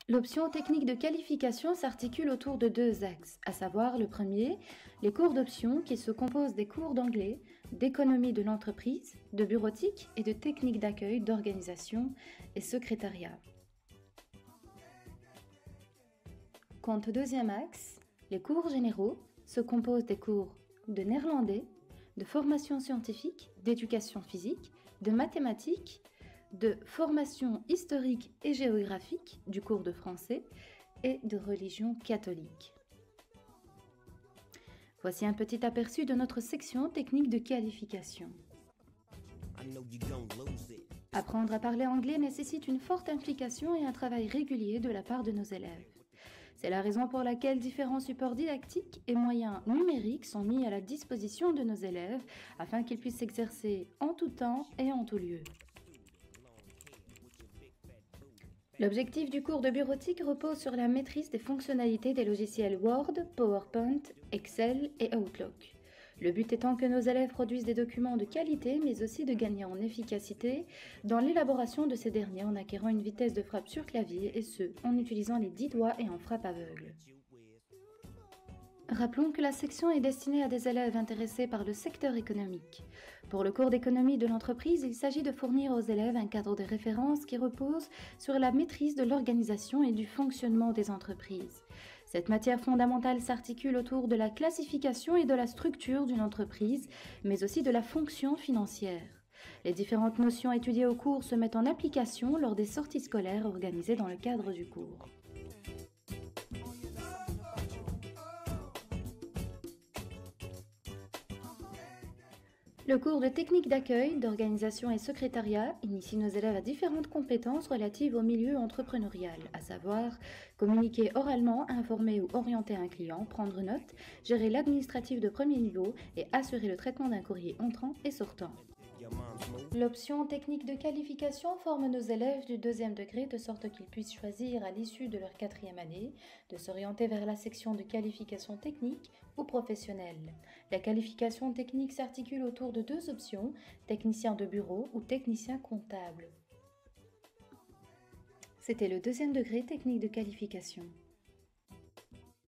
L'option technique de qualification s'articule autour de deux axes, à savoir le premier, les cours d'option qui se composent des cours d'anglais, d'économie de l'entreprise, de bureautique et de technique d'accueil, d'organisation et secrétariat. Quant au deuxième axe, les cours généraux se composent des cours de néerlandais, de formation scientifique, d'éducation physique, de mathématiques, de formation historique et géographique, du cours de français et de religion catholique. Voici un petit aperçu de notre section technique de qualification. Apprendre à parler anglais nécessite une forte implication et un travail régulier de la part de nos élèves. C'est la raison pour laquelle différents supports didactiques et moyens numériques sont mis à la disposition de nos élèves afin qu'ils puissent s'exercer en tout temps et en tout lieu. L'objectif du cours de bureautique repose sur la maîtrise des fonctionnalités des logiciels Word, PowerPoint, Excel et Outlook. Le but étant que nos élèves produisent des documents de qualité, mais aussi de gagner en efficacité dans l'élaboration de ces derniers en acquérant une vitesse de frappe sur clavier et ce, en utilisant les 10 doigts et en frappe aveugle. Rappelons que la section est destinée à des élèves intéressés par le secteur économique. Pour le cours d'économie de l'entreprise, il s'agit de fournir aux élèves un cadre de référence qui repose sur la maîtrise de l'organisation et du fonctionnement des entreprises. Cette matière fondamentale s'articule autour de la classification et de la structure d'une entreprise, mais aussi de la fonction financière. Les différentes notions étudiées au cours se mettent en application lors des sorties scolaires organisées dans le cadre du cours. Le cours de technique d'accueil, d'organisation et secrétariat initie nos élèves à différentes compétences relatives au milieu entrepreneurial, à savoir communiquer oralement, informer ou orienter un client, prendre note, gérer l'administratif de premier niveau et assurer le traitement d'un courrier entrant et sortant. L'option technique de qualification forme nos élèves du deuxième degré de sorte qu'ils puissent choisir à l'issue de leur quatrième année de s'orienter vers la section de qualification technique ou professionnelle. La qualification technique s'articule autour de deux options, technicien de bureau ou technicien comptable. C'était le deuxième degré technique de qualification.